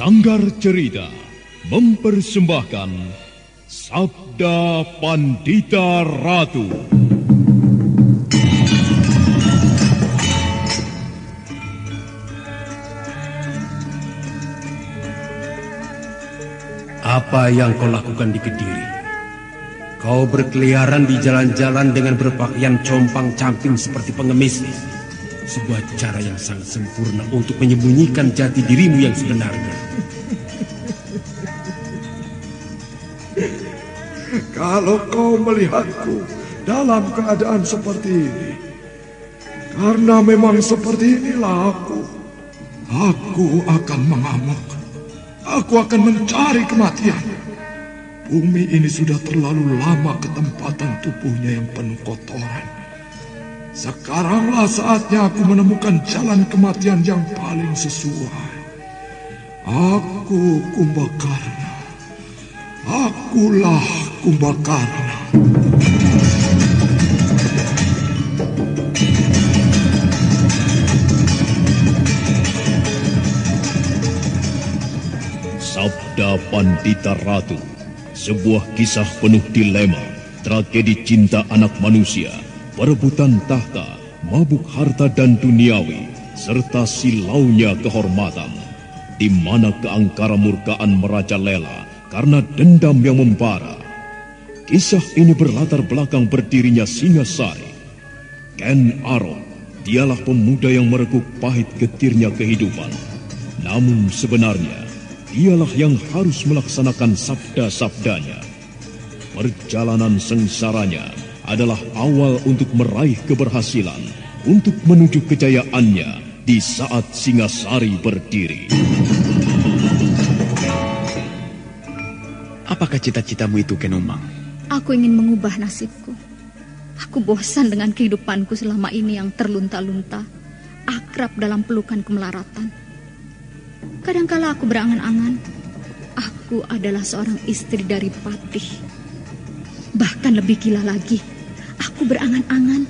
Sanggar Cerita mempersembahkan Sabda Pandita Ratu. Apa yang kau lakukan di Kediri? Kau berkeliaran di jalan-jalan dengan berpakaian compang-camping seperti pengemis. Sebuah cara yang sangat sempurna untuk menyembunyikan jati dirimu yang sebenarnya. Kalau kau melihatku dalam keadaan seperti ini, karena memang seperti inilah aku akan mengamuk. Aku akan mencari kematian. Bumi ini sudah terlalu lama ketempatan tubuhnya yang penuh kotoran. Sekaranglah saatnya aku menemukan jalan kematian yang paling sesuai. Aku Kumbakarna. Akulah Kumbakarna. Sabda Pandita Ratu, sebuah kisah penuh dilema, tragedi cinta anak manusia, perebutan tahta, mabuk harta dan duniawi, serta silaunya kehormatan, di mana keangkara murkaan merajalela karena dendam yang membara. Kisah ini berlatar belakang berdirinya Singasari. Ken Arok, dialah pemuda yang merekuk pahit getirnya kehidupan. Namun sebenarnya, dialah yang harus melaksanakan sabda-sabdanya. Perjalanan sengsaranya adalah awal untuk meraih keberhasilan, untuk menuju kejayaannya di saat Singasari berdiri. Apakah cita-citamu itu, Kenomang? Aku ingin mengubah nasibku. Aku bosan dengan kehidupanku selama ini yang terlunta-lunta, akrab dalam pelukan kemelaratan. Kadangkala aku berangan-angan, aku adalah seorang istri dari Patih. Bahkan lebih gila lagi, aku berangan-angan,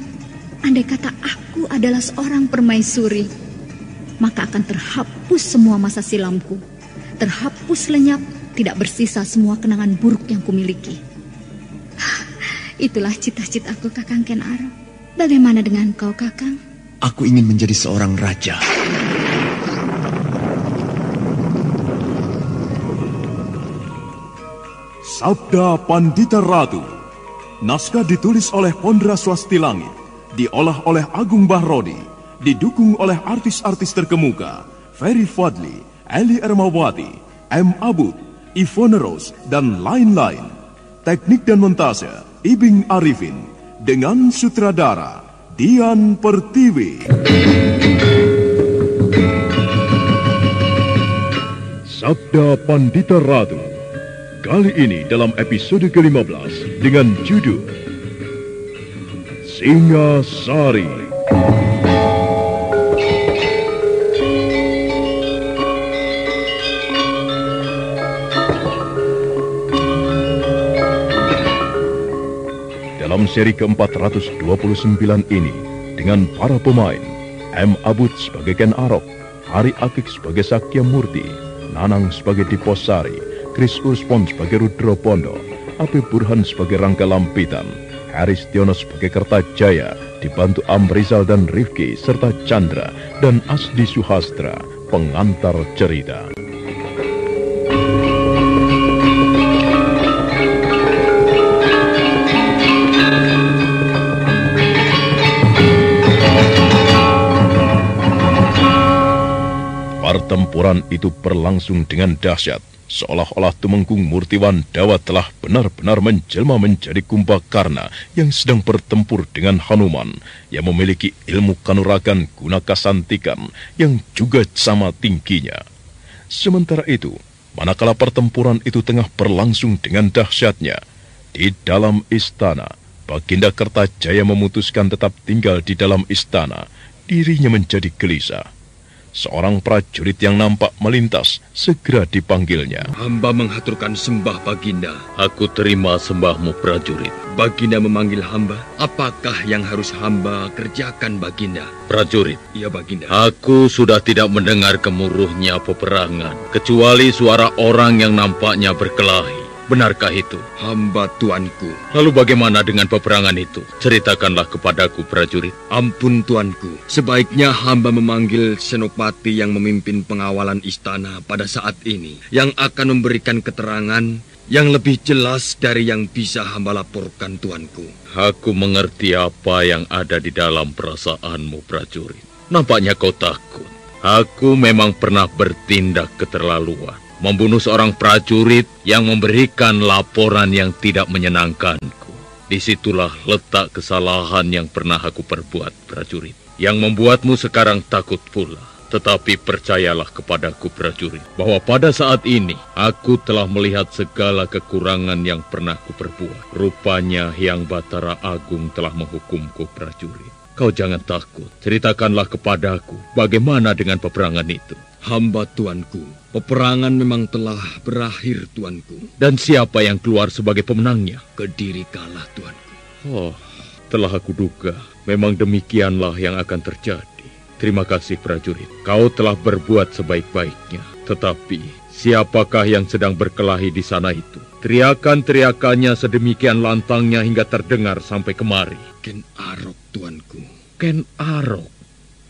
andai kata aku adalah seorang permaisuri, maka akan terhapus semua masa silamku, terhapus lenyap, tidak bersisa semua kenangan buruk yang kumiliki. Itulah cita-citaku, Kakang Ken Arok. Bagaimana dengan kau, Kakang? Aku ingin menjadi seorang raja. Sabda Pandita Ratu. Naskah ditulis oleh Pondra Swasti Langit, diolah oleh Agung Bahrodi, didukung oleh artis-artis terkemuka Ferry Fadli, Eli Ermawati, M. Abud, Ivone Rose, dan lain-lain. Teknik dan montase Ibing Arifin, dengan sutradara Dian Pertiwi. Sabda Pandita Ratu. Kali ini dalam episode ke-15 dengan judul Singasari. Dalam seri ke-429 ini, dengan para pemain M. Abud sebagai Ken Arok, Hari Akik sebagai Sakya Murti, Nanang sebagai Diposari, Kris Urspon sebagai Rudro Pondo, Ape Burhan sebagai Rangga Lampitan, Haris Tiono sebagai Kertajaya, dibantu Amrizal dan Rifki, serta Chandra dan Asdi Suhastra, pengantar cerita. Pertempuran itu berlangsung dengan dahsyat, seolah-olah Tumenggung Murtiwan Dawa telah benar-benar menjelma menjadi Kumbakarna yang sedang bertempur dengan Hanuman yang memiliki ilmu kanuragan guna kasantikan yang juga sama tingginya. Sementara itu, manakala pertempuran itu tengah berlangsung dengan dahsyatnya, di dalam istana, Baginda Kertajaya memutuskan tetap tinggal di dalam istana. Dirinya menjadi gelisah. seorang prajurit yang nampak melintas segera dipanggilnya. Hamba menghaturkan sembah Baginda. Aku terima sembahmu, prajurit. Baginda memanggil hamba. Apakah yang harus hamba kerjakan, Baginda? Prajurit. Iya, Baginda. Aku sudah tidak mendengar gemuruhnya peperangan, kecuali suara orang yang nampaknya berkelahi. Benarkah itu? Hamba tuanku. Lalu bagaimana dengan peperangan itu? Ceritakanlah kepadaku, prajurit. Ampun tuanku, sebaiknya hamba memanggil senopati yang memimpin pengawalan istana pada saat ini, yang akan memberikan keterangan yang lebih jelas dari yang bisa hamba laporkan, tuanku. Aku mengerti apa yang ada di dalam perasaanmu, prajurit. Nampaknya kau takut. Aku memang pernah bertindak keterlaluan, membunuh seorang prajurit yang memberikan laporan yang tidak menyenangkanku. Disitulah letak kesalahan yang pernah aku perbuat, prajurit, yang membuatmu sekarang takut pula. Tetapi percayalah kepadaku, prajurit, bahwa pada saat ini aku telah melihat segala kekurangan yang pernah kuperbuat. Rupanya Hyang Batara Agung telah menghukumku, prajurit. Kau jangan takut, ceritakanlah kepadaku bagaimana dengan peperangan itu. Hamba tuanku, peperangan memang telah berakhir, tuanku. Dan siapa yang keluar sebagai pemenangnya? Kediri kalah, tuanku. Oh, telah aku duga, memang demikianlah yang akan terjadi. Terima kasih, prajurit. Kau telah berbuat sebaik-baiknya. Tetapi, siapakah yang sedang berkelahi di sana itu? Teriakan-teriakannya sedemikian lantangnya hingga terdengar sampai kemari. Ken Arok, tuanku. Ken Arok?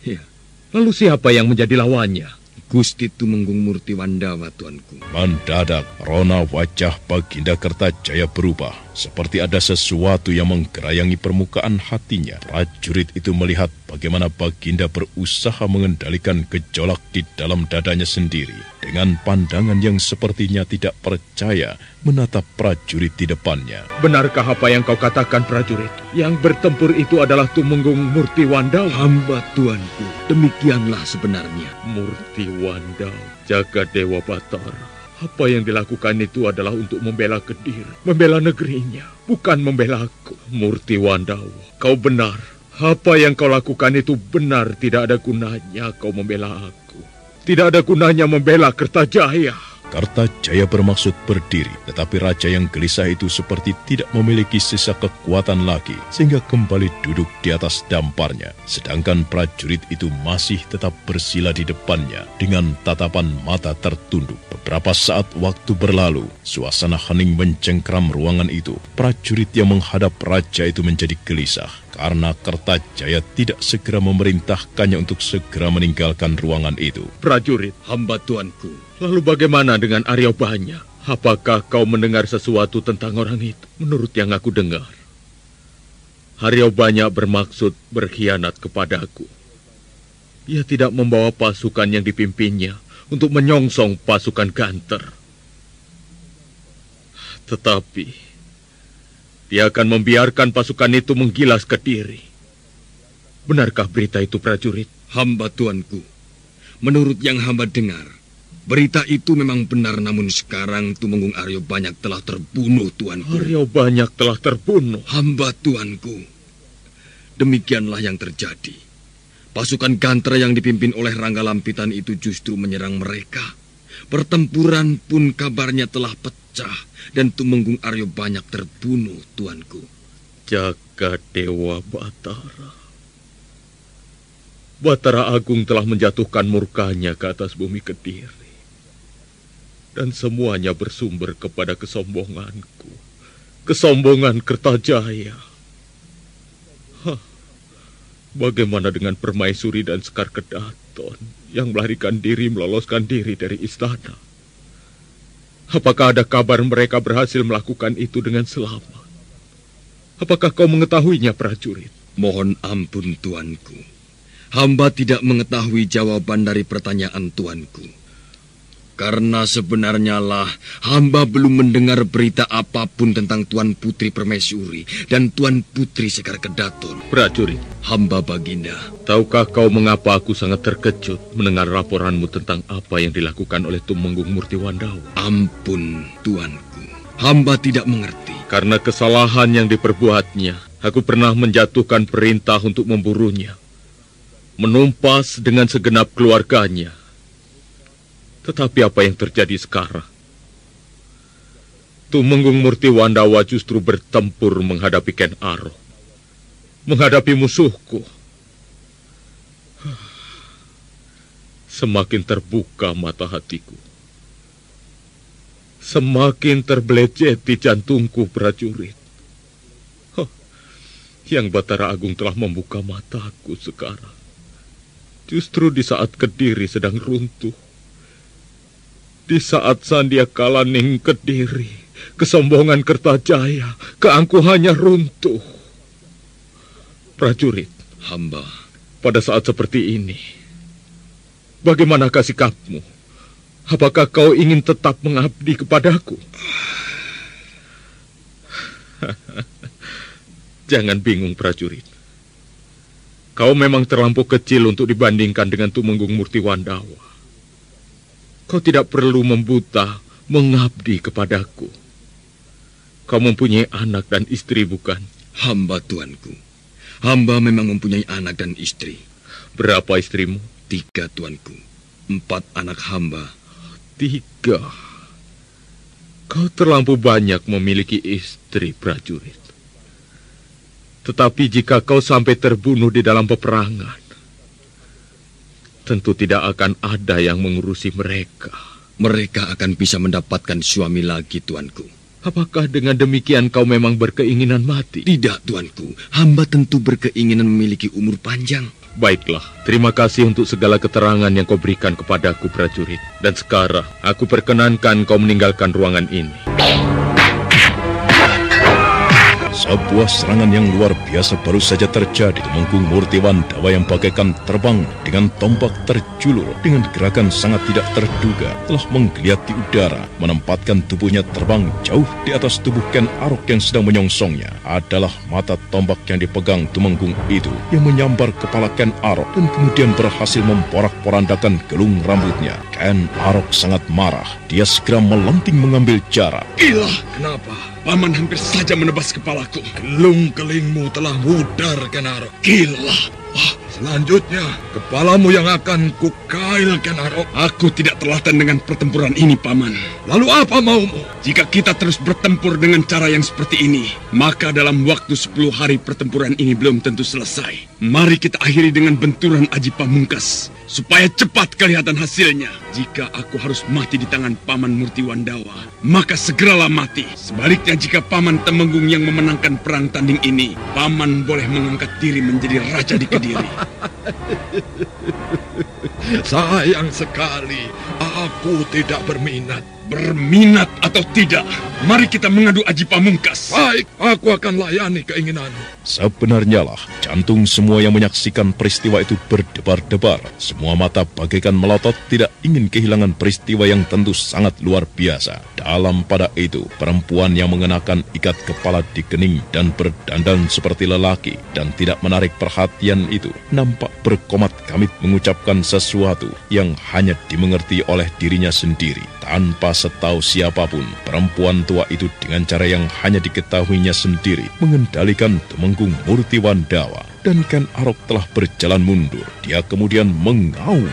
Ya. Lalu siapa yang menjadi lawannya? Gusti Tumenggung Murtiwandawa, tuanku. Mendadak, rona wajah Baginda Kertajaya berubah, seperti ada sesuatu yang menggerayangi permukaan hatinya. Prajurit itu melihat bagaimana Baginda berusaha mengendalikan gejolak di dalam dadanya sendiri. Dengan pandangan yang sepertinya tidak percaya, menatap prajurit di depannya. Benarkah apa yang kau katakan, prajurit? Yang bertempur itu adalah Tumenggung Murtiwandawa? Hamba tuanku, demikianlah sebenarnya. Murtiwandawa, jaga Dewa Batara. Apa yang dilakukan itu adalah untuk membela Kediri, membela negerinya, bukan membela aku. Murtiwandawa, kau benar. Apa yang kau lakukan itu benar, tidak ada gunanya kau membela aku. Tidak ada gunanya membela Kertajaya. Kertajaya bermaksud berdiri, tetapi raja yang gelisah itu seperti tidak memiliki sisa kekuatan lagi, sehingga kembali duduk di atas damparnya. Sedangkan prajurit itu masih tetap bersila di depannya dengan tatapan mata tertunduk. Beberapa saat waktu berlalu, suasana hening mencengkram ruangan itu. Prajurit yang menghadap raja itu menjadi gelisah, karena Kertajaya tidak segera memerintahkannya untuk segera meninggalkan ruangan itu. Prajurit, hamba tuanku. Lalu bagaimana dengan Aryabanya? Apakah kau mendengar sesuatu tentang orang itu? Menurut yang aku dengar, Aryabanya bermaksud berkhianat kepadaku. Ia tidak membawa pasukan yang dipimpinnya untuk menyongsong pasukan Ganter. Tetapi dia akan membiarkan pasukan itu menggilas Kediri. Benarkah berita itu, prajurit? Hamba tuanku, menurut yang hamba dengar, berita itu memang benar, namun sekarang Tumenggung Aryabanya telah terbunuh, tuanku. Aryabanya telah terbunuh? Hamba tuanku, demikianlah yang terjadi. Pasukan Ganter yang dipimpin oleh Rangga Lampitan itu justru menyerang mereka. Pertempuran pun kabarnya telah pecah dan Tumenggung Aryabanya terbunuh, tuanku. Jaga Dewa Batara. Batara Agung telah menjatuhkan murkanya ke atas bumi Kediri. Dan semuanya bersumber kepada kesombonganku. Kesombongan Kertajaya. Bagaimana dengan Permaisuri dan Sekar Kedaton yang melarikan diri, meloloskan diri dari istana? Apakah ada kabar mereka berhasil melakukan itu dengan selamat? Apakah kau mengetahuinya, prajurit? Mohon ampun, tuanku. Hamba tidak mengetahui jawaban dari pertanyaan tuanku. Karena sebenarnya lah, hamba belum mendengar berita apapun tentang Tuan Putri Permaisuri dan Tuan Putri Sekar Kedaton. Prajurit, hamba Baginda. Tahukah kau mengapa aku sangat terkejut mendengar laporanmu tentang apa yang dilakukan oleh Tumenggung Murtiwandawa? Ampun, tuanku. Hamba tidak mengerti. Karena kesalahan yang diperbuatnya, aku pernah menjatuhkan perintah untuk memburunya. menumpas dengan segenap keluarganya. Tetapi apa yang terjadi sekarang? Tumenggung Murti Wandawa justru bertempur menghadapi Ken Arok, menghadapi musuhku. Semakin terbuka mata hatiku, semakin terbelejeti jantungku, prajurit. Yang Batara Agung telah membuka mataku sekarang, justru di saat Kediri sedang runtuh, di saat Sandiakala Ning Kediri, kesombongan Kertajaya, keangkuhannya runtuh. Prajurit, hamba, pada saat seperti ini, bagaimanakah sikapmu? Apakah kau ingin tetap mengabdi kepadaku? Jangan bingung, prajurit. Kau memang terlampau kecil untuk dibandingkan dengan Tumenggung Murti Wandawa. Kau tidak perlu membuta mengabdi kepadaku. Kau mempunyai anak dan istri, bukan? Hamba, tuanku. Hamba memang mempunyai anak dan istri. Berapa istrimu? 3, tuanku. 4 anak hamba. 3. Kau terlampau banyak memiliki istri, prajurit. Tetapi jika kau sampai terbunuh di dalam peperangan, tentu tidak akan ada yang mengurusi mereka. Mereka akan bisa mendapatkan suami lagi, tuanku. Apakah dengan demikian kau memang berkeinginan mati? Tidak, tuanku. Hamba tentu berkeinginan memiliki umur panjang. Baiklah, terima kasih untuk segala keterangan yang kau berikan kepadaku, prajurit. Dan sekarang, aku perkenankan kau meninggalkan ruangan ini. Sebuah serangan yang luar biasa baru saja terjadi. Tumenggung Murti Wandawa yang bagaikan terbang dengan tombak terjulur dengan gerakan sangat tidak terduga telah menggeliat di udara, menempatkan tubuhnya terbang jauh di atas tubuh Ken Arok yang sedang menyongsongnya. Adalah mata tombak yang dipegang Tumenggung itu yang menyambar kepala Ken Arok dan kemudian berhasil memporak-porandakan gelung rambutnya. Ken Arok sangat marah. Dia segera melenting mengambil jarak. Gila, kenapa? Paman hampir saja menebas kepalaku. Gelung-gelingmu telah mudar, Ken Arok. Gila. Selanjutnya, kepalamu yang akan kukail, Ken Arok. Aku tidak telaten dengan pertempuran ini, Paman. Lalu apa maumu? Jika kita terus bertempur dengan cara yang seperti ini, maka dalam waktu 10 hari pertempuran ini belum tentu selesai. Mari kita akhiri dengan benturan Aji Pamungkas, supaya cepat kelihatan hasilnya. Jika aku harus mati di tangan Paman Murti Wandawa, maka segeralah mati. Sebaliknya, jika Paman Temenggung yang memenangkan perang tanding ini, Paman boleh mengangkat diri menjadi raja di Kediri. Sayang sekali, aku tidak berminat. Berminat atau tidak, mari kita mengadu Aji Pamungkas. Baik, aku akan layani keinginanmu. Sebenarnya lah, jantung semua yang menyaksikan peristiwa itu berdebar-debar. Semua mata bagaikan melotot, tidak ingin kehilangan peristiwa yang tentu sangat luar biasa. Dalam pada itu, perempuan yang mengenakan ikat kepala di kening dan berdandan seperti lelaki dan tidak menarik perhatian itu, nampak berkomat kamit mengucapkan sesuatu yang hanya dimengerti oleh dirinya sendiri. Tanpa setahu siapapun, perempuan tua itu dengan cara yang hanya diketahuinya sendiri mengendalikan Tumenggung Murti Wandawa. Dan Ken Arok telah berjalan mundur. Dia kemudian mengaum.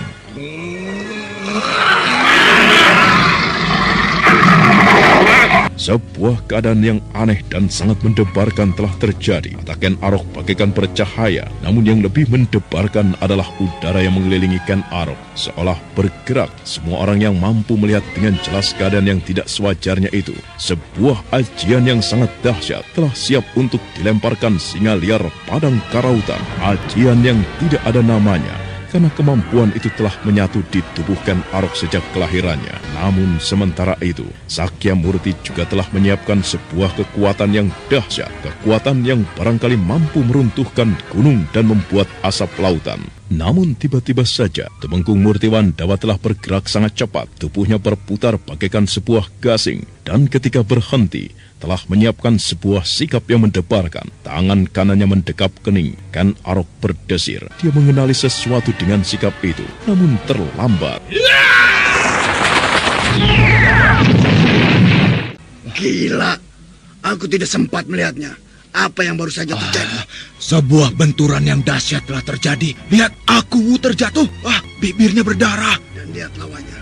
Sebuah keadaan yang aneh dan sangat mendebarkan telah terjadi. Mata Ken Arok bagaikan bercahaya, namun yang lebih mendebarkan adalah udara yang mengelilingi Ken Arok, seolah bergerak. Semua orang yang mampu melihat dengan jelas keadaan yang tidak sewajarnya itu. Sebuah ajian yang sangat dahsyat telah siap untuk dilemparkan singa liar padang karautan. Ajian yang tidak ada namanya, karena kemampuan itu telah menyatu di tubuh Ken Arok sejak kelahirannya. Namun sementara itu, Sakya Murti juga telah menyiapkan sebuah kekuatan yang dahsyat. Kekuatan yang barangkali mampu meruntuhkan gunung dan membuat asap lautan. Namun tiba-tiba saja, Tumenggung Murti Wandawa telah bergerak sangat cepat. Tubuhnya berputar bagaikan sebuah gasing. Dan ketika berhenti, telah menyiapkan sebuah sikap yang mendebarkan. Tangan kanannya mendekap kening. Ken Arok berdesir. Dia mengenali sesuatu dengan sikap itu, namun terlambat. Gila, aku tidak sempat melihatnya. Apa yang baru saja terjadi? Sebuah benturan yang dahsyat telah terjadi. Lihat, Aku terjatuh. Bibirnya berdarah. Dan lihat lawannya.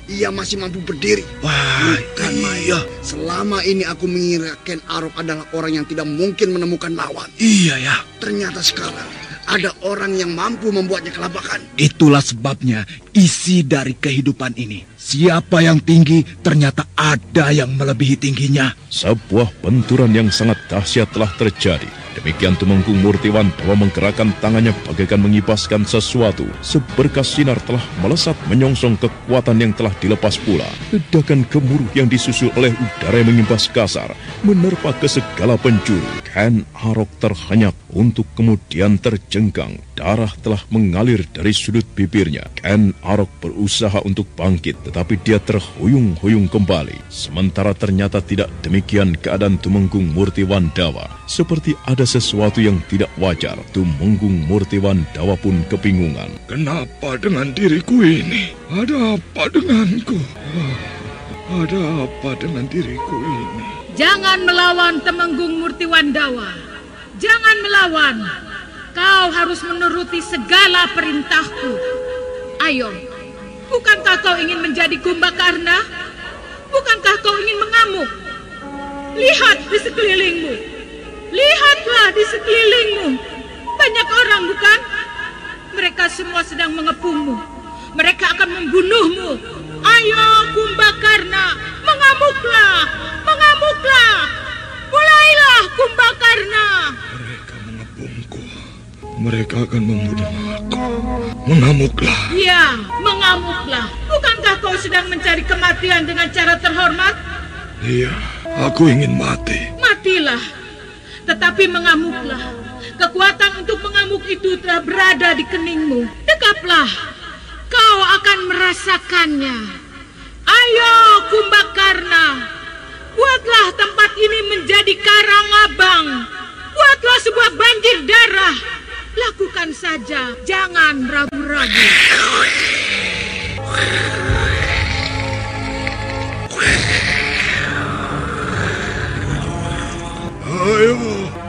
Ia masih mampu berdiri. Bukan iya. Selama ini aku mengira Ken Arok adalah orang yang tidak mungkin menemukan lawan. Iya ya. Ternyata sekarang ada orang yang mampu membuatnya kelabakan. Itulah sebabnya isi dari kehidupan ini. Siapa yang tinggi, ternyata ada yang melebihi tingginya. Sebuah benturan yang sangat dahsyat telah terjadi. Demikian Tumenggung Murtiwandawa menggerakkan tangannya bagaikan mengibaskan sesuatu. Seberkas sinar telah melesat menyongsong kekuatan yang telah dilepas pula. Ledakan gemuruh yang disusul oleh udara yang mengimbas kasar menerpa ke segala penjuru. Ken Arok terhenyak untuk kemudian terjengkang. Darah telah mengalir dari sudut bibirnya. Ken Arok berusaha untuk bangkit, tetapi dia terhuyung-huyung kembali. Sementara ternyata tidak demikian keadaan Tumenggung Murtiwandawa. Seperti ada sesuatu yang tidak wajar. Tumenggung Murtiwandawa pun kebingungan. Kenapa dengan diriku ini? Ada apa denganku? Ada apa dengan diriku ini? Jangan melawan Tumenggung Murtiwandawa. Jangan melawan. Kau harus menuruti segala perintahku. Ayo, bukankah kau ingin menjadi Kumbakarna? Bukankah kau ingin mengamuk? Lihat di sekelilingmu. Lihatlah di sekelilingmu. Banyak orang, bukan? Mereka semua sedang mengepungmu. Mereka akan membunuhmu. Ayo, Kumbakarna, mengamuklah. Mengamuklah. Mulailah, Kumbakarna. Mereka mengepungku. Mereka akan membunuh aku. Mengamuklah. Ya, mengamuklah. Bukankah kau sedang mencari kematian dengan cara terhormat? Iya, aku ingin mati. Matilah. Tetapi mengamuklah. Kekuatan untuk mengamuk itu telah berada di keningmu. Dekaplah. Kau akan merasakannya. Ayo, Kumbakarna. Buatlah tempat ini menjadi Karangabang. Buatlah sebuah banjir darah. Lakukan saja. Jangan ragu-ragu. Ayo,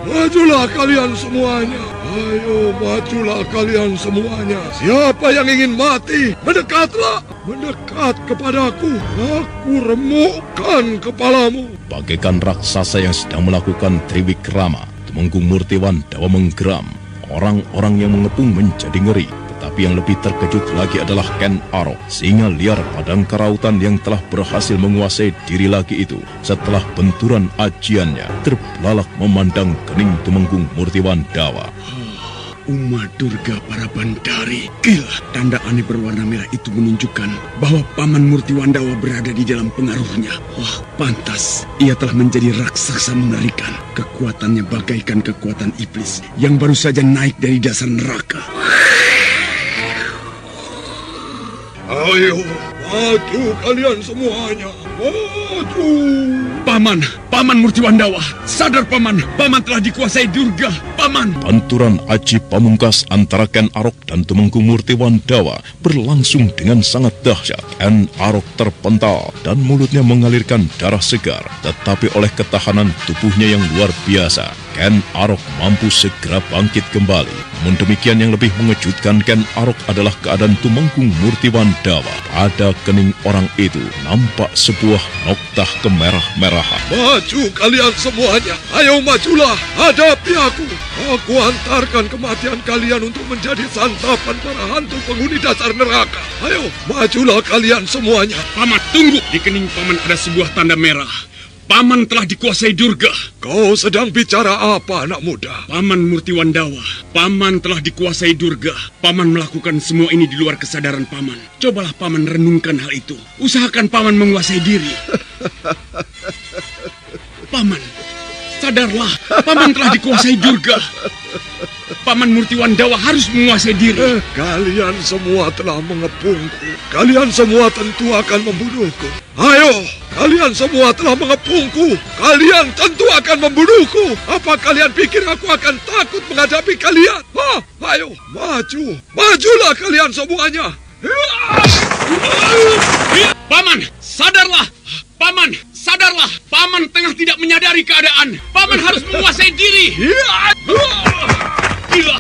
majulah kalian semuanya. Ayo, majulah kalian semuanya. Siapa yang ingin mati, mendekatlah. Mendekat kepadaku. Aku remukkan kepalamu. Bagaikan raksasa yang sedang melakukan triwikrama, Tumenggung Murtiwandawa menggeram. Orang-orang yang mengepung menjadi ngeri. Tetapi yang lebih terkejut lagi adalah Ken Arok, singa liar padang karautan yang telah berhasil menguasai diri lagi itu. Setelah benturan ajiannya, terbelalak memandang kening Tumenggung Murtiwandawa. Uma Durga para Bandari. Gila, tanda aneh berwarna merah itu menunjukkan bahwa Paman Murtiwandawa berada di dalam pengaruhnya. Wah, pantas. Ia telah menjadi raksasa mengerikan. Kekuatannya bagaikan kekuatan iblis yang baru saja naik dari dasar neraka. Ayo, maju kalian semuanya. Maju. Paman Murtiwandawa. Sadar Paman, Paman telah dikuasai Durga. Paman. Benturan aji pamungkas antara Ken Arok dan Tumenggung Murtiwandawa berlangsung dengan sangat dahsyat. Ken Arok terpental dan mulutnya mengalirkan darah segar. Tetapi oleh ketahanan tubuhnya yang luar biasa, Ken Arok mampu segera bangkit kembali. Namun demikian yang lebih mengejutkan Ken Arok adalah keadaan Tumenggung Murtiwandawa. Pada kening orang itu nampak sebuah noktah kemerah-merahan. Maju kalian semuanya. Ayo majulah, hadapi aku. Aku antarkan kematian kalian untuk menjadi santapan para hantu penghuni dasar neraka. Ayo, majulah kalian semuanya. Paman, tunggu. Di kening Paman ada sebuah tanda merah. Paman telah dikuasai Durga. Kau sedang bicara apa, anak muda? Paman Murtiwandawa, Paman telah dikuasai Durga. Paman melakukan semua ini di luar kesadaran Paman. Cobalah Paman renungkan hal itu. Usahakan Paman menguasai diri. Paman, sadarlah. Paman telah dikuasai Durga. Paman Murtiwandawa harus menguasai diri. Kalian semua telah mengepungku. Kalian semua tentu akan membunuhku. Ayo, kalian semua telah mengepungku. Kalian tentu akan membunuhku. Apa kalian pikir aku akan takut menghadapi kalian? Ayo, maju. Majulah kalian semuanya. Paman, sadarlah. Paman, sadarlah. Paman tengah tidak menyadari keadaan. Paman harus menguasai diri. Gila.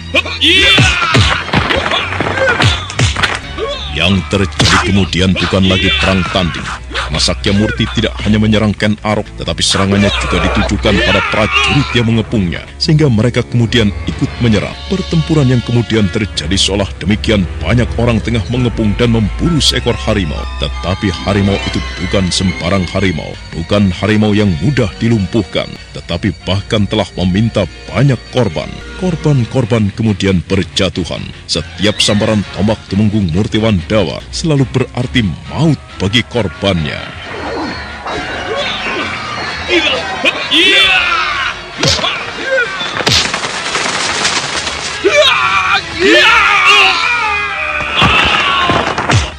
Yang terjadi kemudian bukan lagi perang tanding. Karena Sakyamurti tidak hanya menyerang Ken Arok, tetapi serangannya juga ditujukan pada prajurit yang mengepungnya, sehingga mereka kemudian ikut menyerang. Pertempuran yang kemudian terjadi seolah demikian banyak orang tengah mengepung dan memburu seekor harimau. Tetapi harimau itu bukan sembarang harimau, bukan harimau yang mudah dilumpuhkan, tetapi bahkan telah meminta banyak korban. Korban-korban kemudian berjatuhan. Setiap sambaran tombak Tumenggung Murtiwandawa selalu berarti maut bagi korbannya.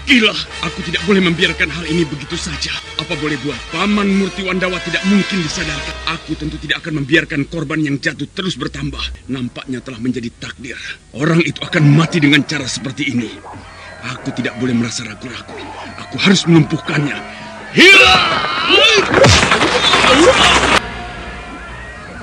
Gila, aku tidak boleh membiarkan hal ini begitu saja. Apa boleh buat? Paman Murtiwandawa tidak mungkin disadarkan. Aku tentu tidak akan membiarkan korban yang jatuh terus bertambah. Nampaknya telah menjadi takdir. Orang itu akan mati dengan cara seperti ini. Aku tidak boleh merasa ragu-ragu. Aku harus melumpuhkannya.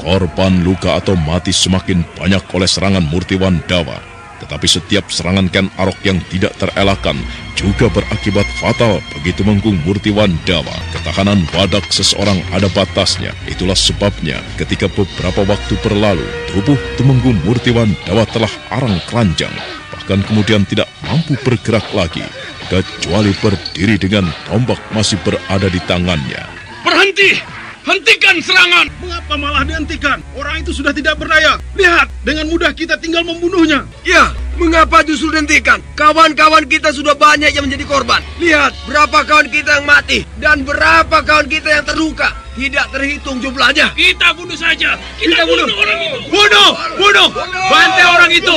Korban luka atau mati semakin banyak oleh serangan Murtiwandawa. Tetapi setiap serangan Ken Arok yang tidak terelakkan juga berakibat fatal bagi Tumenggung Murtiwandawa. Ketahanan badak seseorang ada batasnya. Itulah sebabnya ketika beberapa waktu berlalu, tubuh Tumenggung Murtiwandawa telah arang keranjang. Bahkan kemudian tidak mampu bergerak lagi, kecuali berdiri dengan tombak masih berada di tangannya. Berhenti! Hentikan serangan! Mengapa malah dihentikan? Orang itu sudah tidak berdaya. Lihat, dengan mudah kita tinggal membunuhnya. Ya, mengapa justru dihentikan? Kawan-kawan kita sudah banyak yang menjadi korban. Lihat, berapa kawan kita yang mati dan berapa kawan kita yang terluka. Tidak terhitung jumlahnya. Kita bunuh saja. Kita bunuh orang itu. Bunuh! Bantai orang itu.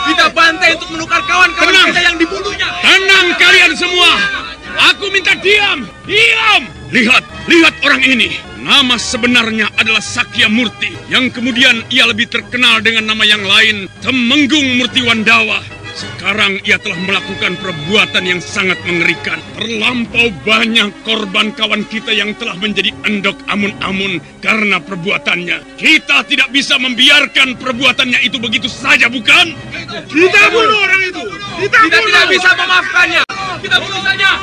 Kita bantai untuk menukar kawan-kawan kita yang dibunuhnya. Tenang kalian semua. Aku minta diam. Lihat orang ini. Nama sebenarnya adalah Sakyamurti, yang kemudian ia lebih terkenal dengan nama yang lain, Tumenggung Murtiwandawa. Sekarang ia telah melakukan perbuatan yang sangat mengerikan. Terlampau banyak korban kawan kita yang telah menjadi endok amun-amun karena perbuatannya. Kita tidak bisa membiarkan perbuatannya itu begitu saja, bukan? Kita bunuh orang itu. Kita tidak bisa memaafkannya. Kita bunuh saja.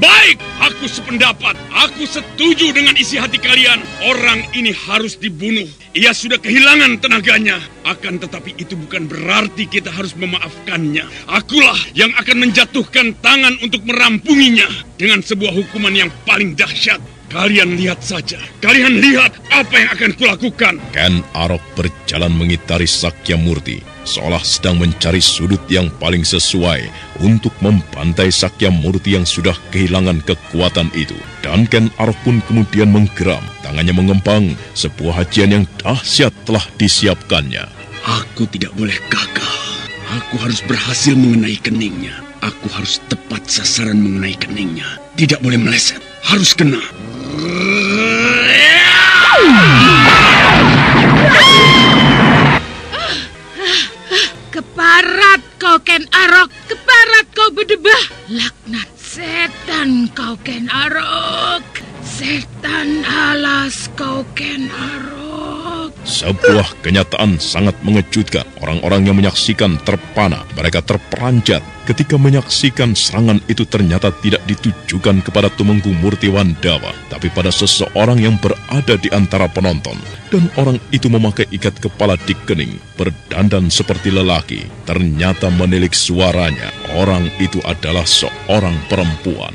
Baik, aku sependapat. Aku setuju dengan isi hati kalian. Orang ini harus dibunuh. Ia sudah kehilangan tenaganya. Akan tetapi itu bukan berarti kita harus memaafkannya. Akulah yang akan menjatuhkan tangan untuk merampunginya dengan sebuah hukuman yang paling dahsyat. Kalian lihat saja. Kalian lihat apa yang akan kulakukan. Ken Arok berjalan mengitari Sakyamurti, seolah sedang mencari sudut yang paling sesuai untuk membantai Sakyamurti yang sudah kehilangan kekuatan itu. Dan Ken Arok pun kemudian menggeram, tangannya mengempang. Sebuah hajian yang dahsyat telah disiapkannya. Aku tidak boleh gagal. Aku harus berhasil mengenai keningnya. Aku harus tepat sasaran mengenai keningnya. Tidak boleh meleset. Harus kena. Keparat kau Ken Arok, keparat kau berdebah. Laknat setan kau Ken Arok, setan alas kau Ken Arok. Sebuah kenyataan sangat mengejutkan. Orang-orang yang menyaksikan terpana, mereka terperanjat ketika menyaksikan serangan itu ternyata tidak ditujukan kepada Tumenggung Murtiwandawa, tapi pada seseorang yang berada di antara penonton. Dan orang itu memakai ikat kepala di kening, berdandan seperti lelaki. Ternyata menilik suaranya, orang itu adalah seorang perempuan.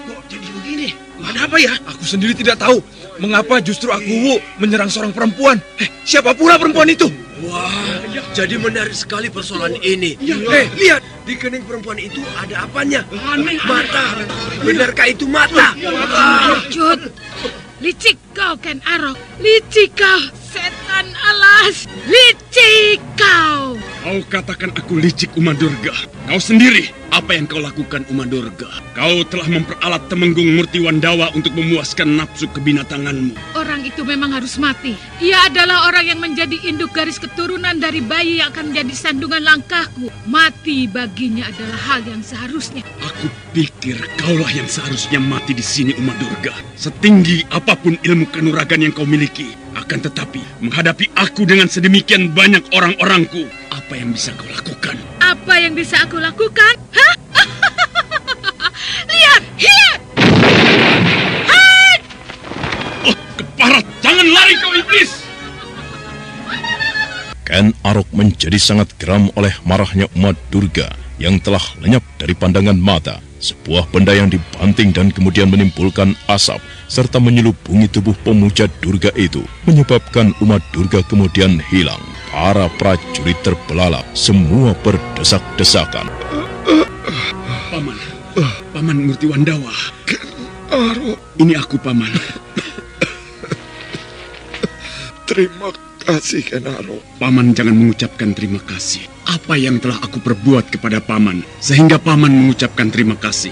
Kok jadi begini? Ada apa ya? Aku sendiri tidak tahu. Mengapa justru aku menyerang seorang perempuan? Siapa pula perempuan itu? Wah, jadi menarik sekali persoalan ini. Lihat, di kening perempuan itu ada apanya? Mata. Benarkah itu mata? Cut, licik kau Ken Arok, licik kau setan alas, licik kau. Kau katakan aku licik, Uma Durga. Kau sendiri, apa Apa yang kau lakukan, Uma Durga? Kau telah memperalat Temenggung Murti Wandawa untuk memuaskan nafsu kebinatanganmu. Orang itu memang harus mati. Ia adalah orang yang menjadi induk garis keturunan dari bayi yang akan menjadi sandungan langkahku. Mati baginya adalah hal yang seharusnya. Aku pikir kaulah yang seharusnya mati di sini, Uma Durga. Setinggi apapun ilmu kanuragan yang kau miliki, akan tetapi menghadapi aku dengan sedemikian banyak orang-orangku, apa yang bisa kau lakukan? Apa yang bisa aku lakukan? Hah? Lihat! Hai! Oh, keparat! Jangan lari kau iblis! Ken Arok menjadi sangat geram oleh marahnya Uma Durga yang telah lenyap dari pandangan mata. Sebuah benda yang dibanting dan kemudian menimbulkan asap serta menyelubungi tubuh pemuja Durga itu menyebabkan Uma Durga kemudian hilang. Para prajurit terbelalak, semua berdesak-desakan. Paman Murti Wandawa. Ken Arok. Ini aku, Paman. Terima kasih, Ken Arok. Paman jangan mengucapkan terima kasih. Apa yang telah aku perbuat kepada Paman sehingga Paman mengucapkan terima kasih?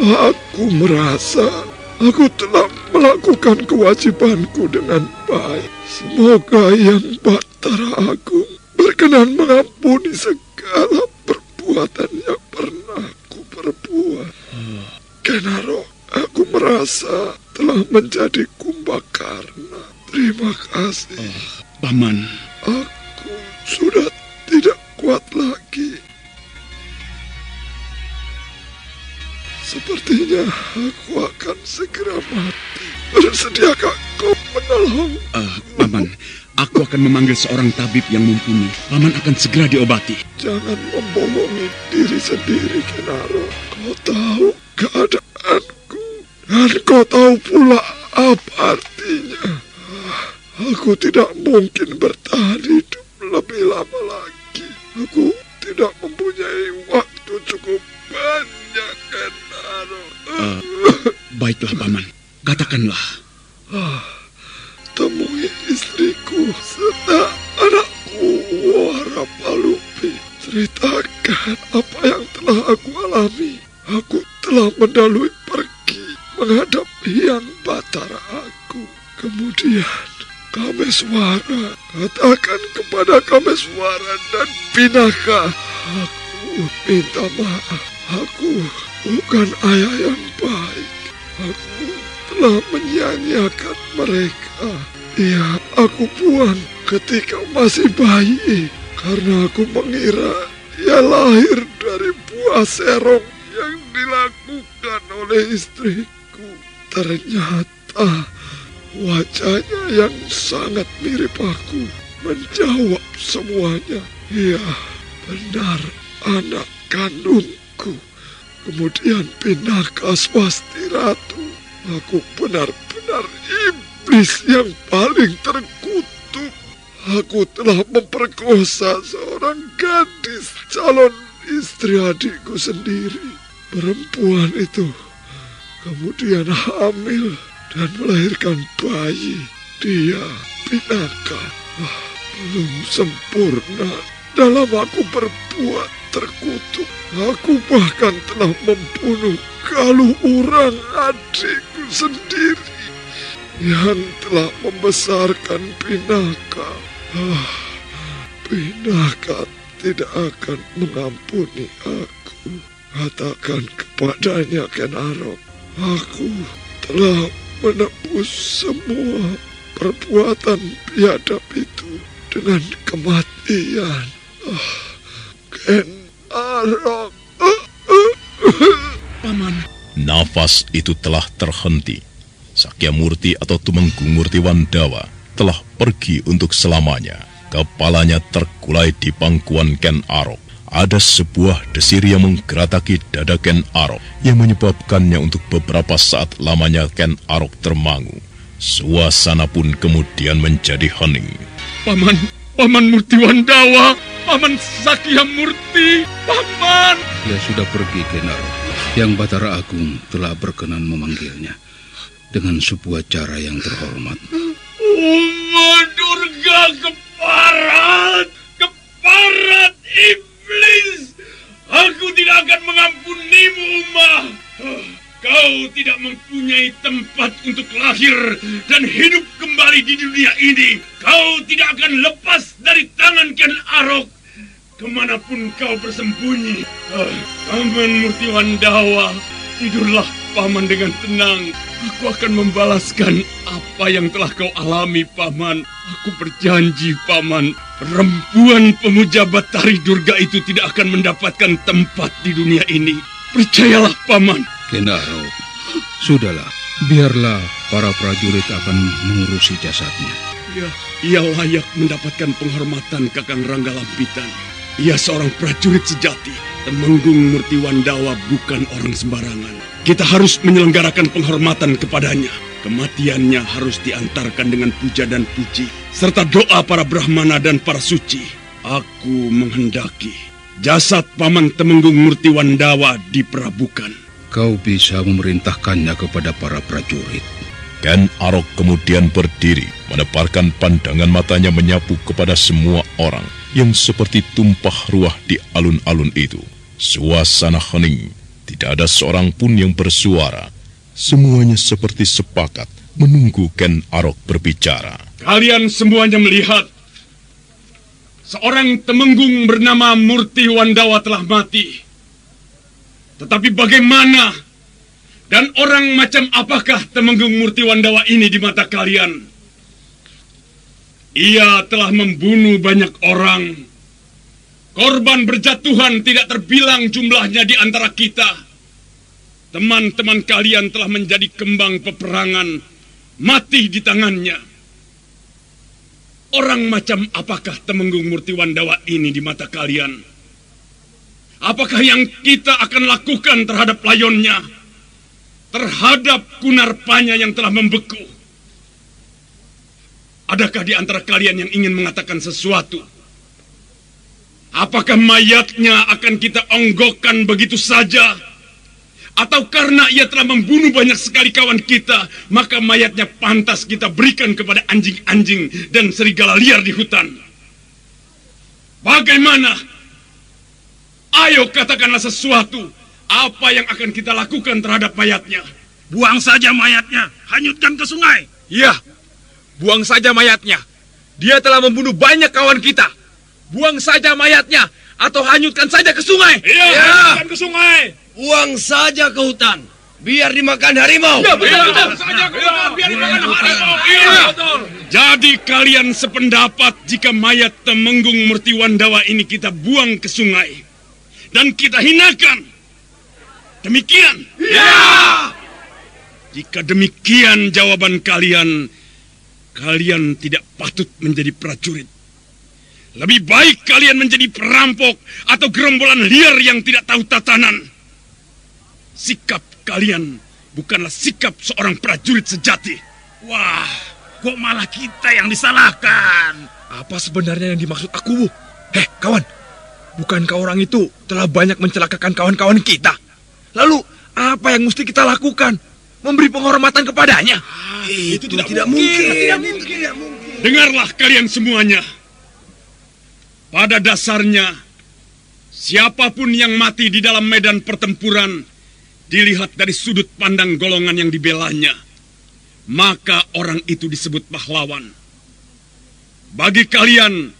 Aku merasa aku telah melakukan kewajibanku dengan baik. Semoga Yang Batara Agung berkenan mengampuni segala perbuatan yang pernah aku perbuat. Ken Arok, aku merasa telah menjadi Kumbakarna. Terima kasih. Paman. Aku sudah tidak kuat lagi. Sepertinya aku akan segera mati. Bersediakah kau menolong? Paman, aku akan memanggil seorang tabib yang mumpuni. Paman akan segera diobati. Jangan membohongi diri sendiri, Ken Arok. Kau tahu keadaanku dan kau tahu pula apa artinya. Aku tidak mungkin bertahan hidup lebih lama lagi. Aku tidak mempunyai waktu cukup banyak, Ken Arok. Baiklah, Paman. Katakanlah. Temui istriku serta anakku Warapalupi. Ceritakan apa yang telah aku alami. Aku telah mendalui pergi menghadap Hyang Batara Agung. Kemudian Kameswara, katakan kepada Kameswara dan Pinaka, aku minta maaf. Aku bukan ayah yang baik. Aku telah menyia-nyiakan mereka. Ya, aku buang ketika masih bayi karena aku mengira ia lahir dari buah serong yang dilakukan oleh istriku. Ternyata wajahnya yang sangat mirip aku menjawab semuanya. Ya, benar anak kandungku. Kemudian Pinaka Swasti Ratu. Aku benar-benar iblis yang paling terkutuk. Aku telah memperkosa seorang gadis calon istri adikku sendiri. Perempuan itu kemudian hamil dan melahirkan bayi. Dia, Pinaka, belum sempurna dalam aku berbuat terkutuk. Aku bahkan telah membunuh Galuh Urang adikku sendiri yang telah membesarkan Pinaka. Pinaka tidak akan mengampuni aku. Katakan kepadanya, Ken Arok, aku telah menebus semua perbuatan biadab itu dengan kematian. Ken Arok. Paman. Nafas itu telah terhenti. Sakyamurti atau Tumenggung Murti Wandawa telah pergi untuk selamanya. Kepalanya terkulai di pangkuan Ken Arok. Ada sebuah desir yang menggerataki dada Ken Arok yang menyebabkannya untuk beberapa saat lamanya Ken Arok termangu. Suasana pun kemudian menjadi hening. Paman Murti Wandawa, Paman Sakyamurti, Paman. Dia sudah pergi, Ken Arok. Yang Batara Agung telah berkenan memanggilnya dengan sebuah cara yang terhormat. Uma Durga keparat iblis. Aku tidak mempunyai tempat untuk lahir dan hidup kembali di dunia ini. Kau tidak akan lepas dari tangan Ken Arok kemanapun kau bersembunyi. Paman Murtiwandawa, tidurlah Paman dengan tenang. Aku akan membalaskan apa yang telah kau alami, Paman. Aku berjanji, Paman, perempuan pemuja Batari Durga itu tidak akan mendapatkan tempat di dunia ini. Percayalah, Paman. Ken Arok, sudahlah. Biarlah para prajurit akan mengurusi jasadnya. Ya, ia layak mendapatkan penghormatan Kakang Rangga Lampitan. Ia seorang prajurit sejati. Temenggung Murtiwandawa bukan orang sembarangan. Kita harus menyelenggarakan penghormatan kepadanya. Kematiannya harus diantarkan dengan puja dan puji, serta doa para Brahmana dan para suci. Aku menghendaki jasad Paman Temenggung Murtiwandawa diperabukan. Kau bisa memerintahkannya kepada para prajurit. Ken Arok kemudian berdiri, menebarkan pandangan matanya menyapu kepada semua orang yang seperti tumpah ruah di alun-alun itu. Suasana hening, tidak ada seorang pun yang bersuara. Semuanya seperti sepakat menunggu Ken Arok berbicara. Kalian semuanya melihat seorang temenggung bernama Murtiwandawa telah mati. Tetapi bagaimana dan orang macam apakah Temenggung Murtiwandawa ini di mata kalian? Ia telah membunuh banyak orang. Korban berjatuhan tidak terbilang jumlahnya di antara kita. Teman-teman kalian telah menjadi kembang peperangan, mati di tangannya. Orang macam apakah Temenggung Murtiwandawa ini di mata kalian? Apakah yang kita akan lakukan terhadap layonnya? Terhadap Kunarpanya yang telah membeku? Adakah di antara kalian yang ingin mengatakan sesuatu? Apakah mayatnya akan kita onggokkan begitu saja? Atau karena ia telah membunuh banyak sekali kawan kita, maka mayatnya pantas kita berikan kepada anjing-anjing dan serigala liar di hutan? Bagaimana? Ayo katakanlah sesuatu. Apa yang akan kita lakukan terhadap mayatnya? Buang saja mayatnya, hanyutkan ke sungai. Iya, buang saja mayatnya. Dia telah membunuh banyak kawan kita. Buang saja mayatnya, atau hanyutkan saja ke sungai. Iya, hanyutkan ke sungai. Buang saja ke hutan, biar dimakan harimau. Ya, buang saja ke hutan, biar dimakan harimau. Iya, betul. Jadi kalian sependapat jika mayat Temenggung Murtiwandawa ini kita buang ke sungai dan kita hinakan. Demikian? Ya. Jika demikian jawaban kalian, kalian tidak patut menjadi prajurit. Lebih baik kalian menjadi perampok atau gerombolan liar yang tidak tahu tatanan. Sikap kalian bukanlah sikap seorang prajurit sejati. Wah, kok malah kita yang disalahkan? Apa sebenarnya yang dimaksud aku? Kawan, bukankah orang itu telah banyak mencelakakan kawan-kawan kita? Lalu, apa yang mesti kita lakukan? Memberi penghormatan kepadanya? Itu tidak mungkin. Tidak mungkin. Dengarlah kalian semuanya. Pada dasarnya, siapapun yang mati di dalam medan pertempuran dilihat dari sudut pandang golongan yang dibelanya, maka orang itu disebut pahlawan. Bagi kalian,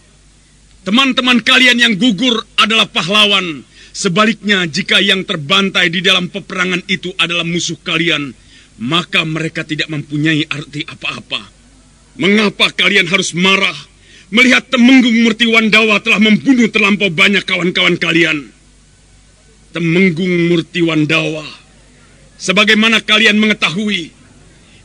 teman-teman kalian yang gugur adalah pahlawan. Sebaliknya, jika yang terbantai di dalam peperangan itu adalah musuh kalian, maka mereka tidak mempunyai arti apa-apa. Mengapa kalian harus marah melihat Temenggung Murtiwandawa telah membunuh terlampau banyak kawan-kawan kalian? Temenggung Murtiwandawa, sebagaimana kalian mengetahui,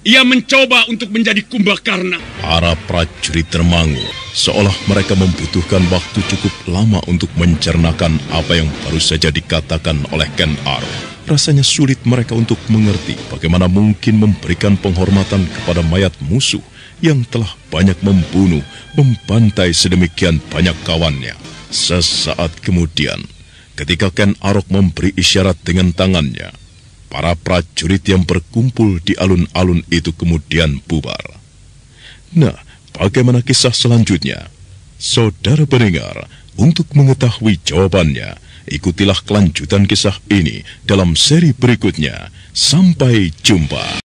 ia mencoba untuk menjadi Kumbakarna. Para prajurit termangu, seolah mereka membutuhkan waktu cukup lama untuk mencernakan apa yang baru saja dikatakan oleh Ken Arok. Rasanya sulit mereka untuk mengerti bagaimana mungkin memberikan penghormatan kepada mayat musuh yang telah banyak membunuh, membantai sedemikian banyak kawannya. Sesaat kemudian, ketika Ken Arok memberi isyarat dengan tangannya, para prajurit yang berkumpul di alun-alun itu kemudian bubar. Nah, bagaimana kisah selanjutnya? Saudara pendengar, untuk mengetahui jawabannya, ikutilah kelanjutan kisah ini dalam seri berikutnya. Sampai jumpa.